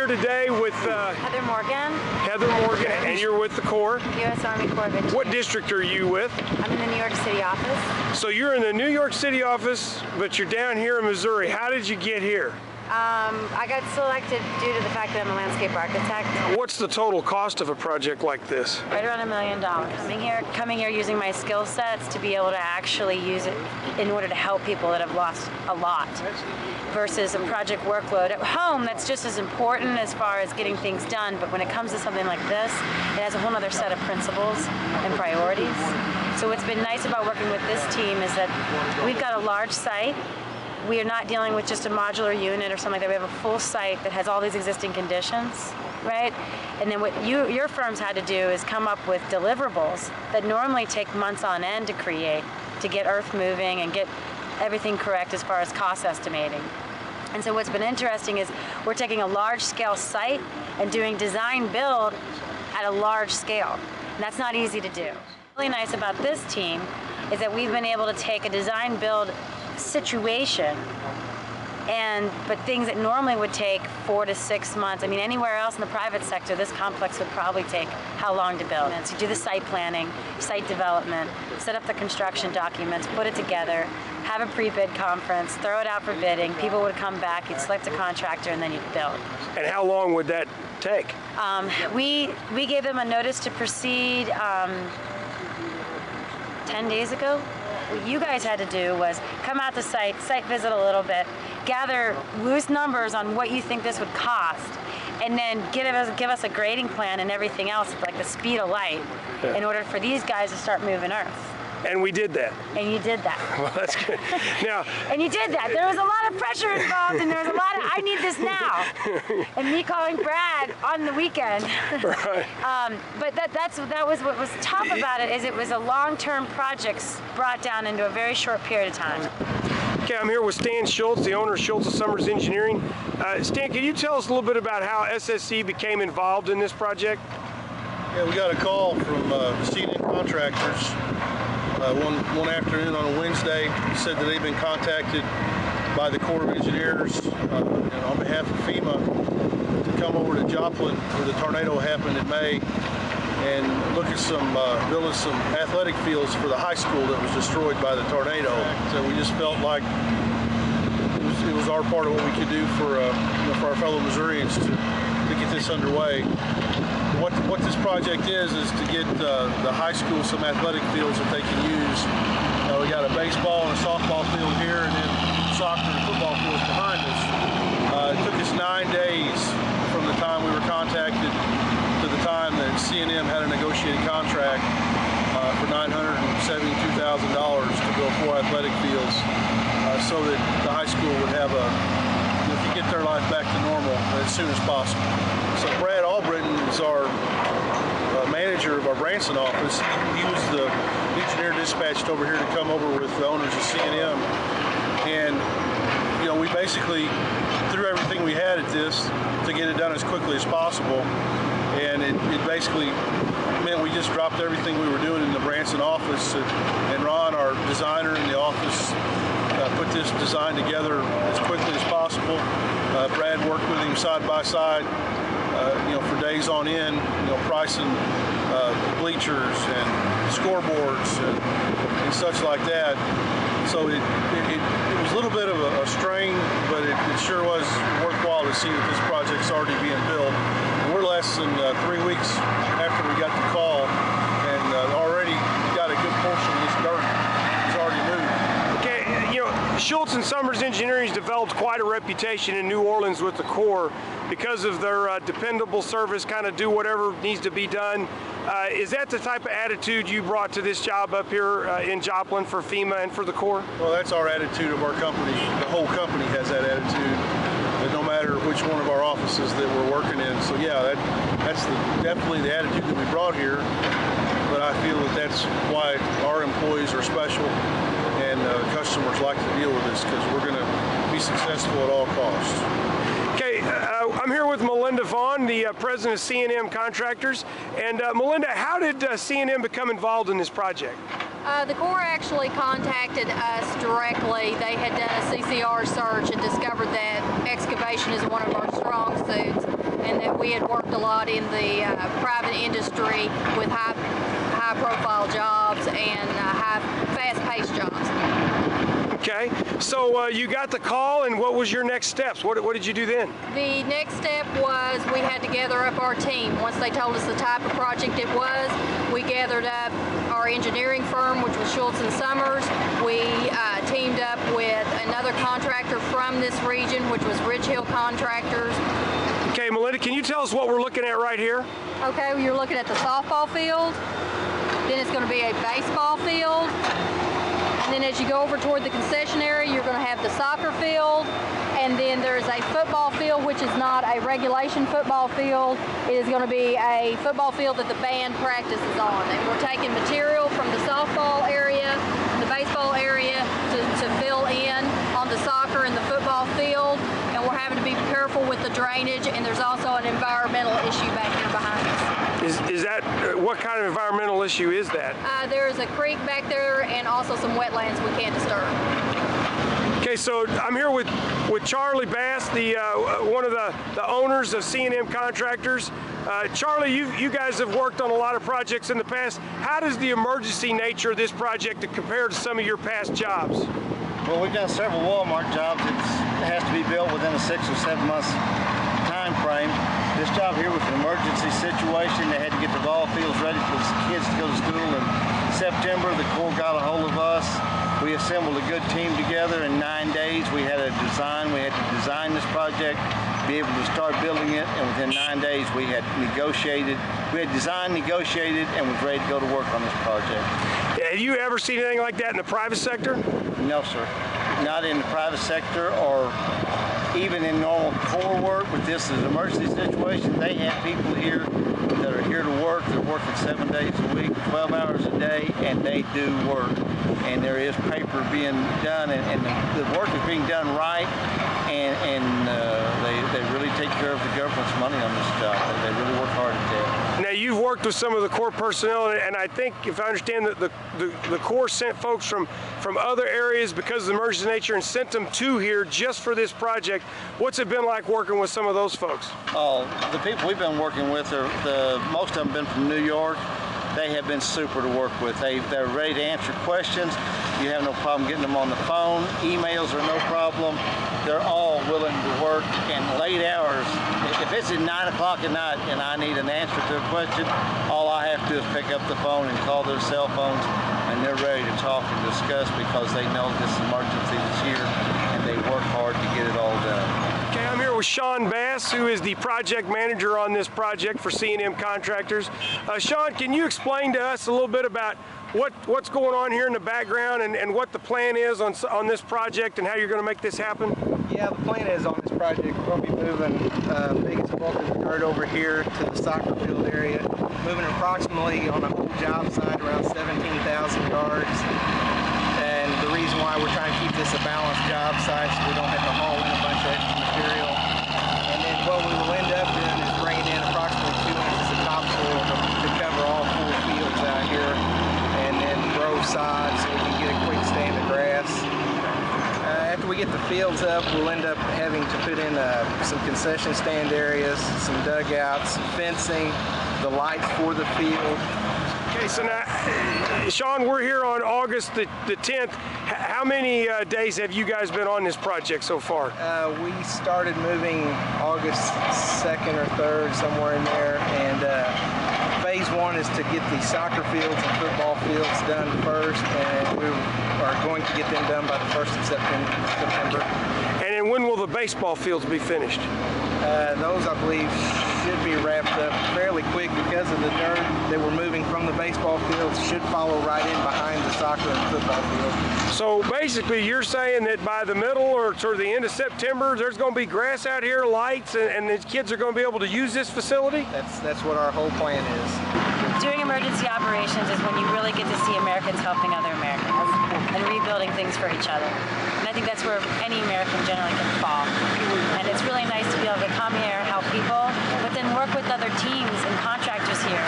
here today with Heather Morgan. Heather Morgan, and you're with the Corps. U.S. Army Corps of Engineers. What district are you with? I'm in the New York City office. So you're in the New York City office, but you're down here in Missouri. How did you get here? I got selected due to the fact that I'm a landscape architect. What's the total cost of a project like this? Right around $1 million. Coming here using my skill sets to be able to actually use it in order to help people that have lost a lot versus a project workload at home that's just as important as far as getting things done, but when it comes to something like this, it has a whole other set of principles and priorities. So what's been nice about working with this team is that we've got a large site. We are not dealing with just a modular unit or something like that. We have a full site that has all these existing conditions, right? And then what your firms had to do is come up with deliverables that normally take months on end to create, to get earth moving and get everything correct as far as cost estimating. And so what's been interesting is we're taking a large scale site and doing design build at a large scale. And that's not easy to do. What's really nice about this team is that we've been able to take a design build situation but things that normally would take 4 to 6 months. I mean, anywhere else in the private sector, this complex would probably take how long to build? And so you do the site planning, site development, set up the construction documents, put it together, have a pre-bid conference, throw it out for bidding, people would come back, you'd select a contractor, and then you'd build. And how long would that take? We gave them a notice to proceed 10 days ago. What you guys had to do was come out to site visit a little bit, gather loose numbers on what you think this would cost, and then give us a grading plan and everything else, like the speed of light, in order for these guys to start moving earth. And we did that. And you did that. Well, that's good. Now. And you did that. There was a lot of pressure involved, and there was a lot of, I need this now. And me calling Brad on the weekend. Right. But that was what was tough about it, is it was a long-term project brought down into a very short period of time. Okay, I'm here with Stan Schultz, the owner of Schultz Summers Engineering. Stan, can you tell us a little bit about how SSE became involved in this project? Yeah, we got a call from C&M contractors one afternoon on a Wednesday. He said that they've been contacted by the Corps of Engineers and on behalf of FEMA to come over to Joplin, where the tornado happened in May, and look at building some athletic fields for the high school that was destroyed by the tornado. So we just felt like it was our part of what we could do for our fellow Missourians to get this underway. What this project is to get the high school some athletic fields that they can use. We got a baseball and a softball field here, and then soccer and football fields behind us. It took us 9 days from the time we were contacted to the time that C&M had a negotiated contract for $972,000 to build 4 athletic fields, so that the high school would have get their life back to normal as soon as possible. So Brad Albritton is our manager of our Branson office. He was the engineer dispatched over here to come over with the owners of C&M, and we basically threw everything we had at this to get it done as quickly as possible, and it basically meant we just dropped everything we were doing in the Branson office, and Ron, our designer in the office, put this design together as quickly as possible. Brad worked with him side by side, for days on end, pricing bleachers and scoreboards and such like that. So it was a little bit of a strain, but it sure was worthwhile to see that this project's already being built. We're less than 3 weeks after we got the call, and already got a good portion of this dirt is already moved. Schultz and Summers Engineering has developed quite a reputation in New Orleans with the Corps because of their dependable service, kind of do whatever needs to be done. Is that the type of attitude you brought to this job up here in Joplin for FEMA and for the Corps? Well, that's our attitude of our company. The whole company has that attitude, that no matter which one of our offices that we're working in. So yeah, that's definitely the attitude that we brought here, but I feel that that's why our employees are special, and customers like to deal with us, because we're going to be successful at all costs. Okay, I'm here with Melinda Vaughn, the president of C&M Contractors. And Melinda, how did C&M become involved in this project? The Corps actually contacted us directly. They had done a CCR search and discovered that excavation is one of our strong suits, and that we had worked a lot in the private industry with high-profile jobs and fast-paced jobs. Okay, so you got the call, and what was your next steps? What did you do then? The next step was we had to gather up our team. Once they told us the type of project it was, we gathered up our engineering firm, which was Schultz and Summers. We teamed up with another contractor from this region, which was Ridge Hill Contractors. Okay, Melinda, can you tell us what we're looking at right here? Okay, well, you're looking at the softball field. Then it's going to be a baseball field. And then as you go over toward the concession area, you're going to have the soccer field. And then there's a football field, which is not a regulation football field. It is going to be a football field that the band practices on. And we're taking material from the softball area, the baseball area, to fill in on the soccer and the football field. And we're having to be careful with the drainage. And there's also an environmental issue back here behind us. Is that, what kind of environmental issue is that? There is a creek back there and also some wetlands we can't disturb. Okay, so I'm here with Charlie Bass, the one of the owners of C&M Contractors. Charlie, you guys have worked on a lot of projects in the past. How does the emergency nature of this project compare to some of your past jobs? Well, we've done several Walmart jobs. It has to be built within a 6 or 7 months time frame. This job here was an emergency situation. They had to get the ball fields ready for the kids to go to school. In September, the Corps got a hold of us. We assembled a good team together. In 9 days, we had a design. We had to design this project, be able to start building it, and within 9 days, we had negotiated. We had designed, negotiated, and was ready to go to work on this project. Have you ever seen anything like that in the private sector? No, sir. Not in the private sector or even in normal Corps work. With this as an emergency situation, they have people here that are here to work. They're working 7 days a week, 12 hours a day, and they do work. And there is paper being done, and the work is being done right, and they really take care of the government's money on this job. They really work hard at that. Now, you've worked with some of the Corps personnel, and I think, if I understand, that the Corps sent folks from other areas because of the emergency nature and sent them to here just for this project. What's it been like working with some of those folks? Oh, the people we've been working with, most of them been from New York. They have been super to work with. They're ready to answer questions. You have no problem getting them on the phone. Emails are no problem. They're all willing to work in late hours. If it's at 9 o'clock at night and I need an answer to a question, all I have to do is pick up the phone and call their cell phones, and they're ready to talk and discuss because they know this emergency is here, and they work hard to get it all done. Okay, I'm here with Sean Bass, who is the project manager on this project for C&M Contractors. Sean, can you explain to us a little bit about what's going on here in the background and what the plan is on this project and how you're going to make this happen? Yeah, the plan is on this project, we're going to be moving the biggest bulk of the dirt over here to the soccer field area, moving approximately on the whole job site around 17,000 yards. And the reason why we're trying to keep this a balanced job site so we don't have to haul in a bunch of extra material. And then what we will end up doing is bringing in approximately 2 inches of topsoil to cover all 4 fields out here, and then grow sod so we can get a quick stand of grass. After we get the fields up, we'll end up having to put in some concession stand areas, some dugouts, fencing, the lights for the field. Okay, so now, Sean, we're here on August the 10th. How many days have you guys been on this project so far? We started moving August 2nd or 3rd, somewhere in there, and phase 1 is to get the soccer fields and football fields done first, and we are going to get them done by the 1st of September. And then when will the baseball fields be finished? Those, I believe, should be wrapped up fairly quick because of the dirt that we're moving from the baseball fields should follow right in behind the soccer and football field. So basically you're saying that by the middle or toward the end of September, there's going to be grass out here, lights, and the kids are going to be able to use this facility? That's what our whole plan is. Doing emergency operations is when you really get to see Americans helping other Americans and rebuilding things for each other. And I think that's where any American generally can fall. And it's really nice to be able to come here, help people, but then work with other teams and contractors here